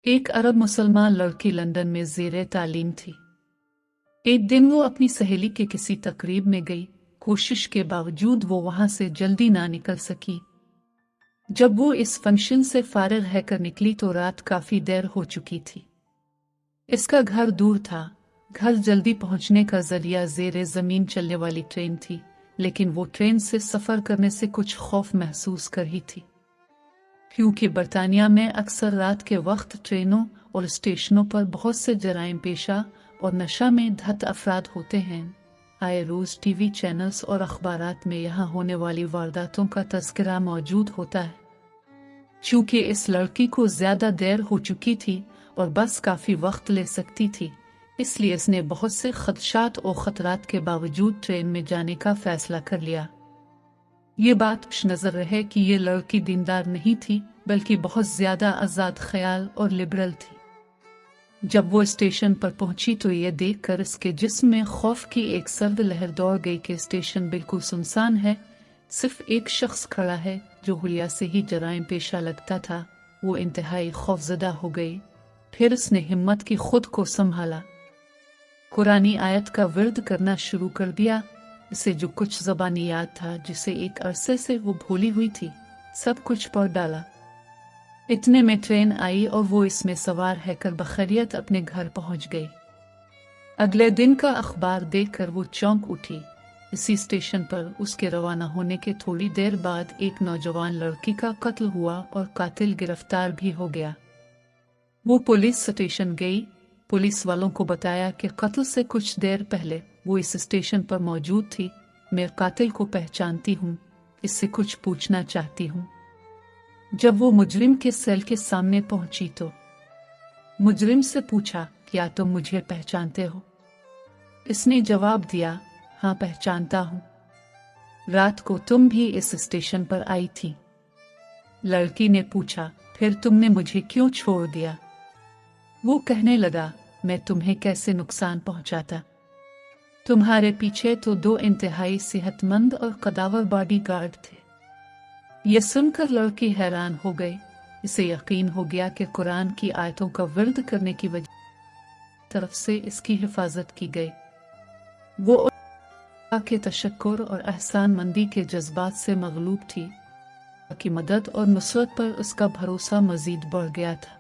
एक अरब मुसलमान लड़की लंदन में ज़ेरे तालीम थी। एक दिन वो अपनी सहेली के किसी तकरीब में गई। कोशिश के बावजूद वो वहां से जल्दी ना निकल सकी। जब वो इस फंक्शन से फारिग रहकर निकली तो रात काफी देर हो चुकी थी। इसका घर दूर था। घर जल्दी पहुंचने का जरिया ज़ेरे ज़मीन चलने वाली ट्रेन थी, लेकिन वो ट्रेन से सफ़र करने से कुछ खौफ महसूस कर रही थी, क्योंकि बरतानिया में अक्सर रात के वक्त ट्रेनों और स्टेशनों पर बहुत से जराइम पेशा और नशा में धत अफराद होते हैं। आए रोज़ टीवी चैनल्स और अखबारात में यहाँ होने वाली वारदातों का तज़किरा मौजूद होता है। चूँकि इस लड़की को ज़्यादा देर हो चुकी थी और बस काफ़ी वक्त ले सकती थी, इसलिए इसने बहुत से खदशात और ख़तरात के बावजूद ट्रेन में जाने का फ़ैसला कर लिया। ये बात पेश नज़र रहे कि ये लड़की दीनदार नहीं थी, बल्कि बहुत ज़्यादा आज़ाद ख्याल और लिबरल थी। जब वो स्टेशन पर पहुंची तो ये देखकर इसके जिस्म में खौफ की एक सर्द लहर दौड़ गई कि स्टेशन बिल्कुल सुनसान है, सिर्फ एक शख्स खड़ा है जो हुलिया से ही जराइम पेशा लगता था। वो इंतहाई खौफजदा हो गई। फिर उसने हिम्मत की खुद को संभाला, कुरानी आयत का विर्द करना शुरू कर दिया। इसे जो कुछ ज़बानी याद था, जिसे एक अरसे से वो भूली हुई थी, सब कुछ पढ़ डाला। इतने में ट्रेन आई और वो इसमें सवार रहकर बखैरियत अपने घर पहुंच गई। अगले दिन का अखबार देखकर वो चौंक उठी। इसी स्टेशन पर उसके रवाना होने के थोड़ी देर बाद एक नौजवान लड़की का कत्ल हुआ और कातिल गिरफ्तार भी हो गया। वो पुलिस स्टेशन गई। पुलिस वालों को बताया कि कत्ल से कुछ देर पहले वो इस स्टेशन पर मौजूद थी। मैं कातिल को पहचानती हूँ, इससे कुछ पूछना चाहती हूँ। जब वो मुजरिम के सेल के सामने पहुंची तो मुजरिम से पूछा, क्या तुम मुझे पहचानते हो? इसने जवाब दिया, हाँ पहचानता हूँ। रात को तुम भी इस स्टेशन पर आई थी। लड़की ने पूछा, फिर तुमने मुझे क्यों छोड़ दिया? वो कहने लगा, मैं तुम्हें कैसे नुकसान पहुंचाता? तुम्हारे पीछे तो दो इंतहाई सेहतमंद और कदावर बॉडीगार्ड थे। यह सुनकर लड़की हैरान हो गई। इसे यकीन हो गया कि कुरान की आयतों का विर्द करने की वजह तरफ से इसकी हिफाजत की गई। वो अल्लाह के तशक्कुर और एहसान मंदी के जज्बात से मगलूब थी, कि मदद और नुसरत पर उसका भरोसा मजीद बढ़ गया था।